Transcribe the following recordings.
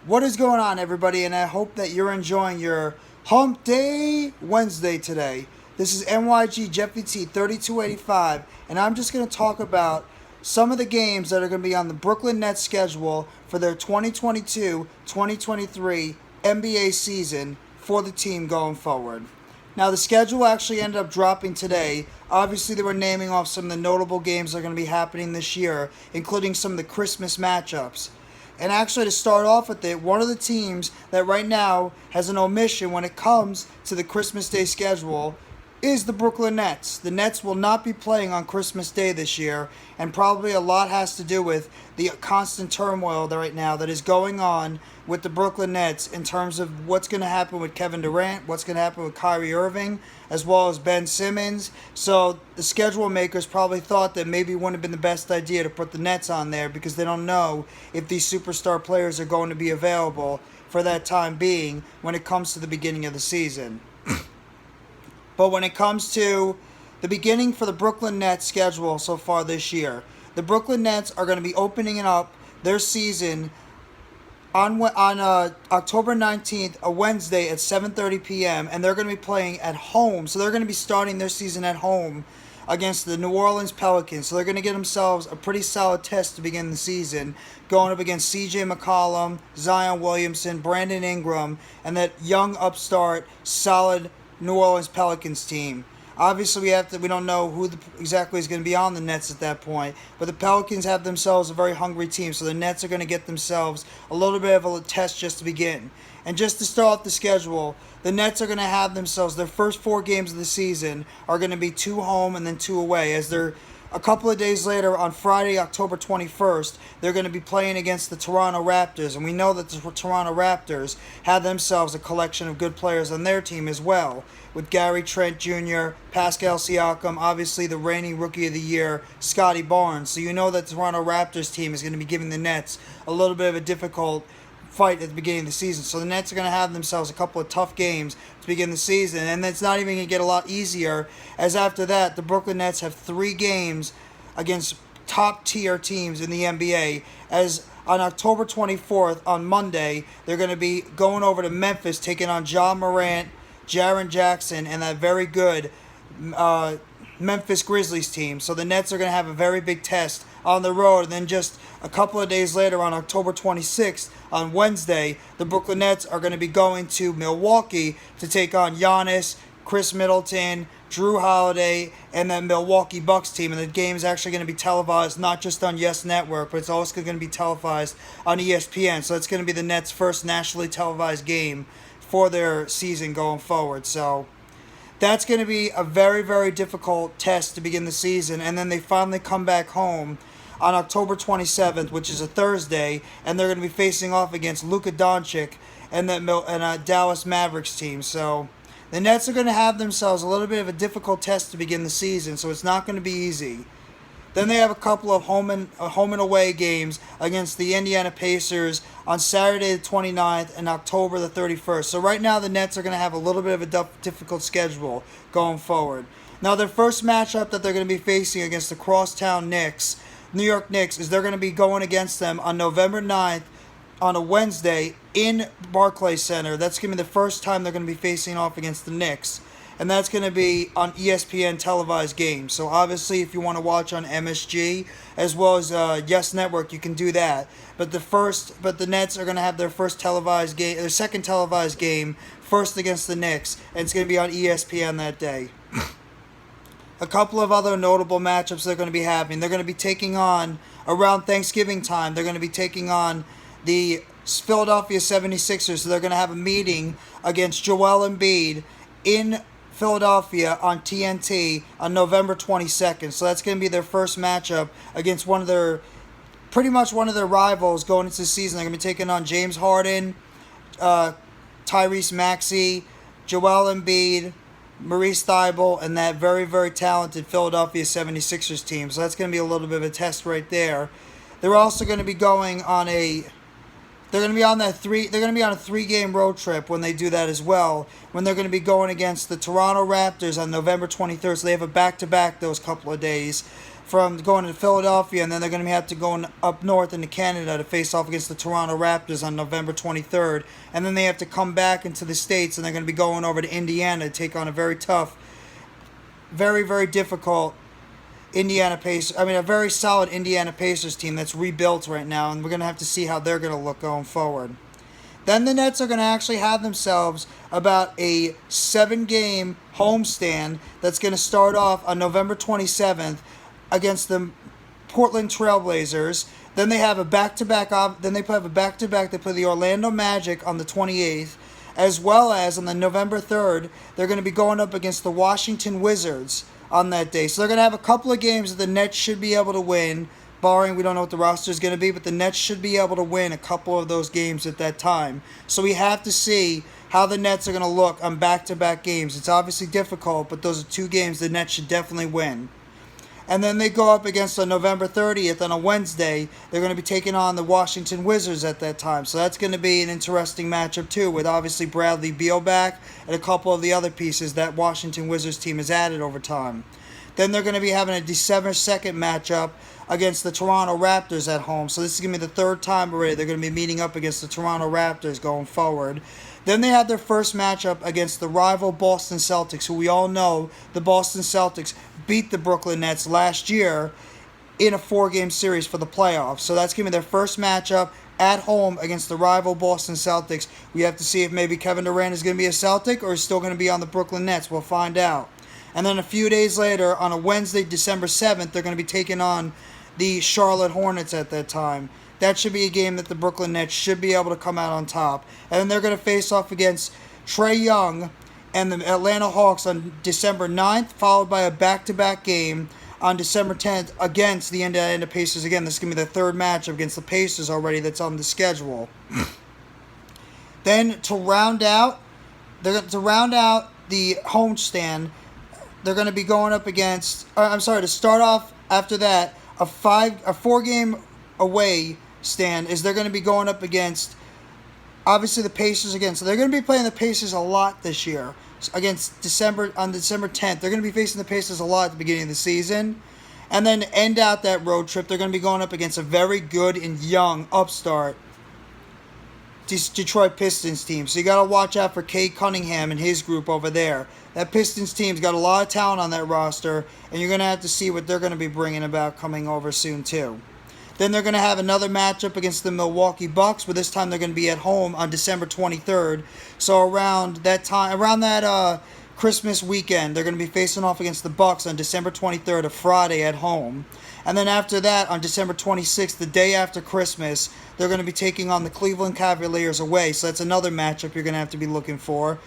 What is going on, everybody? And I hope that you're enjoying your Hump Day Wednesday today. This is NYG Jeffy T 3285, and I'm just going to talk about some of the games that are going to be on the Brooklyn Nets schedule for their 2022-2023 NBA season for the team going forward. Now, the schedule actually ended up dropping today. Obviously, they were naming off some of the notable games that are going to be happening this year, including some of the Christmas matchups. And actually, to start off with it, one of the teams that right now has an omission when it comes to the Christmas Day schedule is the Brooklyn Nets. The Nets will not be playing on Christmas Day this year, and probably a lot has to do with the constant turmoil that right now that is going on with the Brooklyn Nets in terms of what's going to happen with Kevin Durant, what's going to happen with Kyrie Irving, as well as Ben Simmons. So the schedule makers probably thought that maybe it wouldn't have been the best idea to put the Nets on there because they don't know if these superstar players are going to be available for that time being when it comes to the beginning of the season. But when it comes to the beginning for the Brooklyn Nets schedule so far this year, the Brooklyn Nets are going to be opening up their season on October 19th, a Wednesday at 7:30 p.m., and they're going to be playing at home. So they're going to be starting their season at home against the New Orleans Pelicans. So they're going to get themselves a pretty solid test to begin the season, going up against C.J. McCollum, Zion Williamson, Brandon Ingram, and that young upstart, solid New Orleans Pelicans team. Obviously, we don't know who exactly is going to be on the Nets at that point, but the Pelicans have themselves a very hungry team, so the Nets are going to get themselves a little bit of a test just to begin. And just to start off the schedule, the Nets are going to have themselves their first 4 games of the season are going to be 2 home and then 2 away, as they're a couple of days later, on Friday, October 21st, they're going to be playing against the Toronto Raptors. And we know that the Toronto Raptors have themselves a collection of good players on their team as well, with Gary Trent Jr., Pascal Siakam, obviously the reigning Rookie of the Year, Scotty Barnes. So you know that the Toronto Raptors team is going to be giving the Nets a little bit of a difficult fight at the beginning of the season. So the Nets are going to have themselves a couple of tough games to begin the season, and it's not even going to get a lot easier, as after that the Brooklyn Nets have 3 games against top tier teams in the NBA, as on October 24th, on Monday, they're going to be going over to Memphis, taking on Ja Morant, Jaren Jackson, and that very good Memphis Grizzlies team. So the Nets are going to have a very big test on the road. And then just a couple of days later, on October 26th, on Wednesday, the Brooklyn Nets are going to be going to Milwaukee to take on Giannis, Chris Middleton, Drew Holiday, and the Milwaukee Bucks team. And the game is actually going to be televised not just on Yes Network, but it's also going to be televised on ESPN. So it's going to be the Nets' first nationally televised game for their season going forward. So that's going to be a very, very difficult test to begin the season. And then they finally come back home on October 27th, which is a Thursday, and they're going to be facing off against Luka Doncic and a Dallas Mavericks team. So the Nets are going to have themselves a little bit of a difficult test to begin the season, so it's not going to be easy. Then they have a couple of home and away games against the Indiana Pacers on Saturday the 29th and October the 31st. So right now the Nets are going to have a little bit of a difficult schedule going forward. Now their first matchup that they're going to be facing against the crosstown Knicks, New York Knicks, is they're going to be going against them on November 9th on a Wednesday in Barclays Center. That's going to be the first time they're going to be facing off against the Knicks. And that's going to be on ESPN televised games. So obviously, if you want to watch on MSG as well as Yes Network, you can do that. But the Nets are going to have their second televised game first against the Knicks, and it's going to be on ESPN that day. A couple of other notable matchups they're going to be having. They're going to be taking on, around Thanksgiving time, they're going to be taking on the Philadelphia 76ers. So they're going to have a meeting against Joel Embiid in Philadelphia on TNT on November 22nd. So that's going to be their first matchup against pretty much one of their rivals going into the season. They're going to be taking on James Harden, Tyrese Maxey, Joel Embiid, Maurice Thybulle, and that very, very talented Philadelphia 76ers team. So that's going to be a little bit of a test right there. They're also going to be going on They're going to be on a 3-game road trip when they do that as well, when they're going to be going against the Toronto Raptors on November 23rd. So they have a back-to-back those couple of days from going to Philadelphia, and then they're going to have to go up north into Canada to face off against the Toronto Raptors on November 23rd. And then they have to come back into the States, and they're going to be going over to Indiana to take on a very tough, very, very difficult a very solid Indiana Pacers team that's rebuilt right now, and we're going to have to see how they're going to look going forward. Then the Nets are going to actually have themselves about a 7-game homestand that's going to start off on November 27th against the Portland Trailblazers. Then they have a back-to-back. They play the Orlando Magic on the 28th, as well as on the November 3rd, they're going to be going up against the Washington Wizards on that day. So they're going to have a couple of games that the Nets should be able to win, barring we don't know what the roster is going to be, but the Nets should be able to win a couple of those games at that time. So we have to see how the Nets are going to look on back-to-back games. It's obviously difficult, but those are 2 games the Nets should definitely win. And then they go up against on November 30th on a Wednesday. They're going to be taking on the Washington Wizards at that time. So that's going to be an interesting matchup too, with obviously Bradley Beal back and a couple of the other pieces that Washington Wizards team has added over time. Then they're going to be having a December 2nd matchup against the Toronto Raptors at home. So this is going to be the 3rd time already they're going to be meeting up against the Toronto Raptors going forward. Then they had their first matchup against the rival Boston Celtics, who we all know the Boston Celtics beat the Brooklyn Nets last year in a 4-game series for the playoffs. So that's going to be their first matchup at home against the rival Boston Celtics. We have to see if maybe Kevin Durant is going to be a Celtic or is still going to be on the Brooklyn Nets. We'll find out. And then a few days later, on a Wednesday, December 7th, they're going to be taking on the Charlotte Hornets at that time. That should be a game that the Brooklyn Nets should be able to come out on top. And then they're going to face off against Trae Young and the Atlanta Hawks on December 9th, followed by a back-to-back game on December 10th against the Indiana Pacers. Again, this is going to be the 3rd matchup against the Pacers already that's on the schedule. Then to round out the homestand, they're going to be going up against, to start off after that, a 4-game away stand is they're going to be going up against, obviously, the Pacers again. So they're going to be playing the Pacers a lot this year on December 10th. They're going to be facing the Pacers a lot at the beginning of the season. And then to end out that road trip, they're going to be going up against a very good and young upstart Detroit Pistons team. So you got to watch out for Cade Cunningham and his group over there. That Pistons team's got a lot of talent on that roster, and you're going to have to see what they're going to be bringing about coming over soon too. Then they're going to have another matchup against the Milwaukee Bucks, but this time they're going to be at home on December 23rd. So around that Christmas weekend, they're going to be facing off against the Bucks on December 23rd, a Friday at home. And then after that, on December 26th, the day after Christmas, they're going to be taking on the Cleveland Cavaliers away. So that's another matchup you're going to have to be looking for.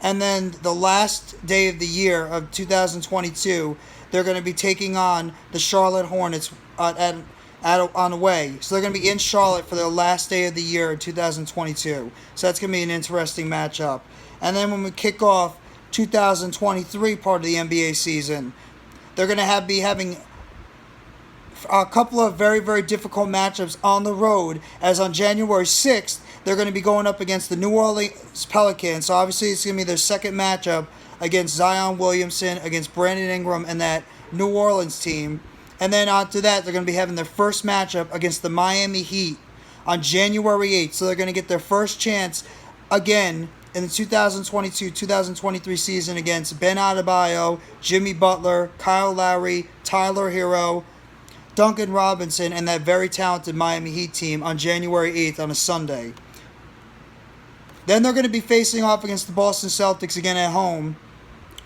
And then the last day of the year of 2022, they're going to be taking on the Charlotte Hornets on the way. So they're going to be in Charlotte for their last day of the year in 2022. So that's going to be an interesting matchup. And then when we kick off 2023 part of the NBA season, they're going to be having a couple of very, very difficult matchups on the road, as on January 6th, they're going to be going up against the New Orleans Pelicans. So obviously it's going to be their second matchup against Zion Williamson, against Brandon Ingram, and that New Orleans team. And then after that, they're going to be having their first matchup against the Miami Heat on January 8th. So they're going to get their first chance again in the 2022-2023 season against Ben Adebayo, Jimmy Butler, Kyle Lowry, Tyler Hero, Duncan Robinson, and that very talented Miami Heat team on January 8th on a Sunday. Then they're going to be facing off against the Boston Celtics again at home.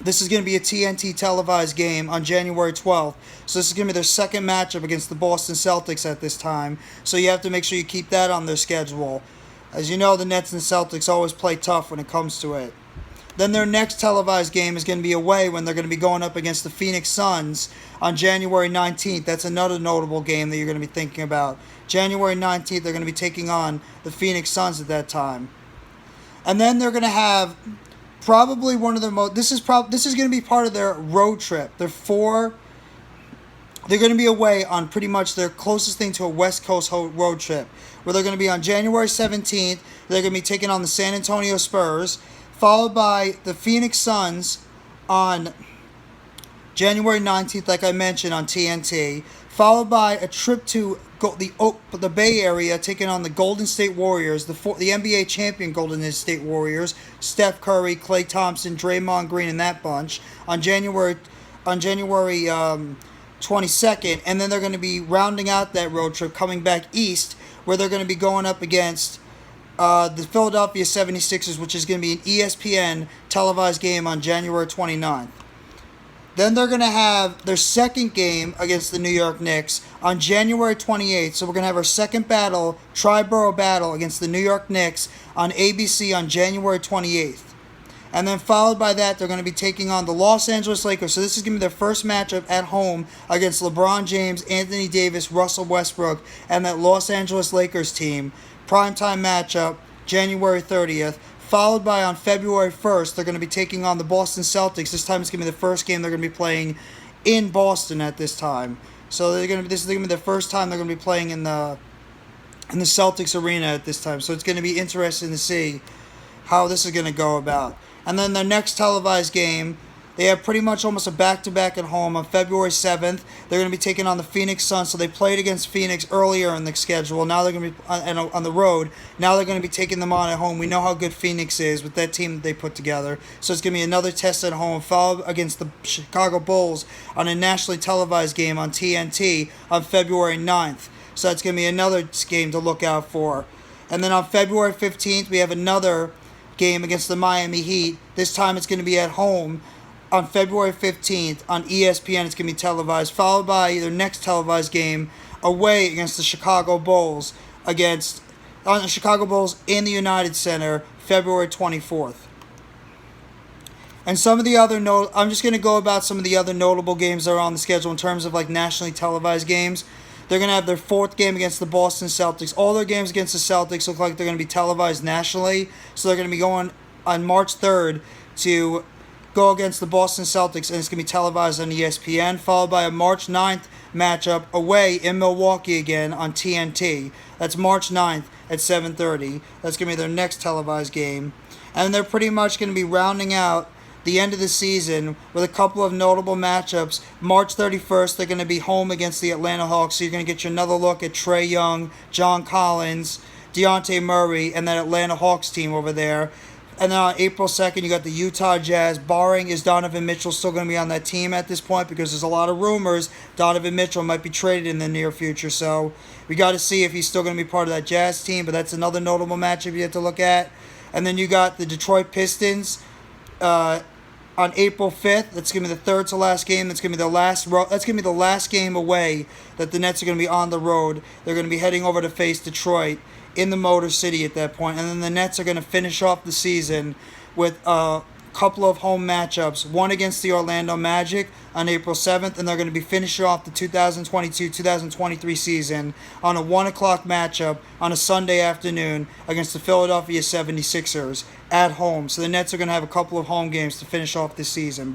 This is going to be a TNT televised game on January 12th. So this is going to be their second matchup against the Boston Celtics at this time. So you have to make sure you keep that on their schedule. As you know, the Nets and Celtics always play tough when it comes to it. Then their next televised game is going to be away when they're going to be going up against the Phoenix Suns on January 19th. That's another notable game that you're going to be thinking about. January 19th, they're going to be taking on the Phoenix Suns at that time. And then they're going to have probably one of the most... This is going to be part of their road trip. They're going to be away on pretty much their closest thing to a West Coast road trip, where they're going to be on January 17th. They're going to be taking on the San Antonio Spurs, followed by the Phoenix Suns on January 19th, like I mentioned, on TNT, followed by a trip to the Bay Area, taking on the Golden State Warriors, the NBA champion Golden State Warriors, Steph Curry, Klay Thompson, Draymond Green, and that bunch on January 22nd, and then they're going to be rounding out that road trip, coming back east, where they're going to be going up against the Philadelphia 76ers, which is going to be an ESPN televised game on January 29th. Then they're going to have their second game against the New York Knicks on January 28th. So we're going to have our second battle, tri-borough battle against the New York Knicks on ABC on January 28th. And then followed by that, they're going to be taking on the Los Angeles Lakers. So this is going to be their first matchup at home against LeBron James, Anthony Davis, Russell Westbrook, and that Los Angeles Lakers team. Primetime matchup, January 30th. Followed by on February 1st, they're going to be taking on the Boston Celtics. This time it's going to be the first game they're going to be playing in Boston at this time. So this is going to be the first time they're going to be playing in the Celtics arena at this time. So it's going to be interesting to see how this is going to go about. And then their next televised game, they have pretty much almost a back-to-back at home on February 7th. They're going to be taking on the Phoenix Suns. So they played against Phoenix earlier in the schedule. Now they're going to be on the road. Now they're going to be taking them on at home. We know how good Phoenix is with that team that they put together. So it's going to be another test at home, followed against the Chicago Bulls on a nationally televised game on TNT on February 9th. So that's going to be another game to look out for. And then on February 15th, we have another game against the Miami Heat. This time it's going to be at home. On February 15th on ESPN, it's going to be televised, followed by their next televised game away against the Chicago Bulls in the United Center, February 24th. And some of the other I'm just going to go about some of the other notable games that are on the schedule in terms of like nationally televised games. They're going to have their fourth game against the Boston Celtics. All their games against the Celtics look like they're going to be televised nationally. So they're going to be going on March 3rd to go against the Boston Celtics, and it's going to be televised on ESPN, followed by a March 9th matchup away in Milwaukee again on TNT. That's March 9th at 7:30. That's going to be their next televised game. And they're pretty much going to be rounding out the end of the season with a couple of notable matchups. March 31st, they're going to be home against the Atlanta Hawks, so you're going to get another look at Trae Young, John Collins, Dejounte Murray, and that Atlanta Hawks team over there. And then on April 2nd, you got the Utah Jazz. Barring is Donovan Mitchell still going to be on that team at this point, because there's a lot of rumors Donovan Mitchell might be traded in the near future. So we got to see if he's still going to be part of that Jazz team. But that's another notable matchup you have to look at. And then you got the Detroit Pistons on April 5th. That's going to be the third to last game. That's going to be the last game away that the Nets are going to be on the road. They're going to be heading over to face Detroit in the Motor City at that point. And then the Nets are going to finish off the season with a couple of home matchups. One against the Orlando Magic on April 7th, and they're going to be finishing off the 2022-2023 season on a 1 o'clock matchup on a Sunday afternoon against the Philadelphia 76ers at home. So the Nets are going to have a couple of home games to finish off this season.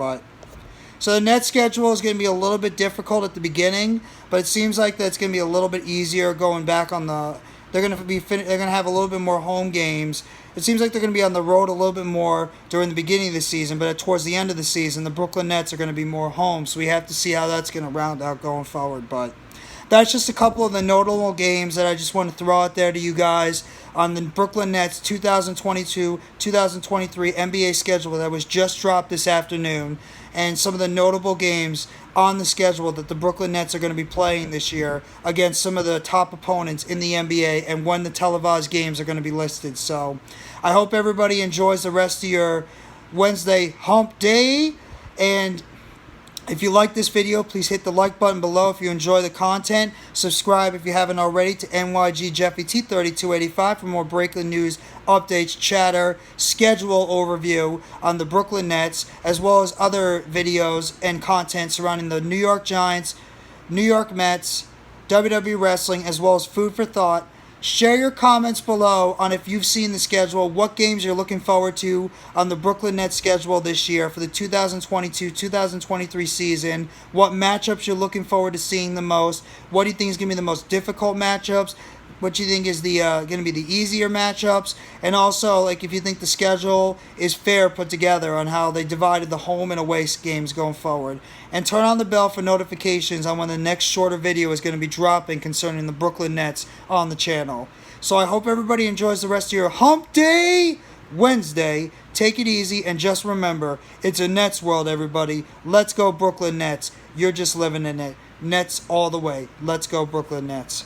So the Nets schedule is going to be a little bit difficult at the beginning, but it seems like that's going to be a little bit easier going back on the... They're going to have a little bit more home games. It seems like they're going to be on the road a little bit more during the beginning of the season, but towards the end of the season, the Brooklyn Nets are going to be more home. So we have to see how that's going to round out going forward. But that's just a couple of the notable games that I just want to throw out there to you guys on the Brooklyn Nets 2022-2023 NBA schedule that was just dropped this afternoon, and some of the notable games on the schedule that the Brooklyn Nets are going to be playing this year against some of the top opponents in the NBA, and when the televised games are going to be listed. So I hope everybody enjoys the rest of your Wednesday hump day, and if you like this video, please hit the like button below if you enjoy the content. Subscribe if you haven't already to NYG Jeffy T3285 for more breaking news, updates, chatter, schedule overview on the Brooklyn Nets, as well as other videos and content surrounding the New York Giants, New York Mets, WWE Wrestling, as well as food for thought. Share your comments below on if you've seen the schedule, what games you're looking forward to on the Brooklyn Nets schedule this year for the 2022-2023 season, what matchups you're looking forward to seeing the most, what do you think is going to be the most difficult matchups, what you think is the going to be the easier matchups, and also like if you think the schedule is fair put together on how they divided the home and away games going forward. And turn on the bell for notifications on when the next shorter video is going to be dropping concerning the Brooklyn Nets on the channel. So I hope everybody enjoys the rest of your Hump Day Wednesday. Take it easy, and just remember, it's a Nets world, everybody. Let's go Brooklyn Nets. You're just living in it. Nets all the way. Let's go Brooklyn Nets.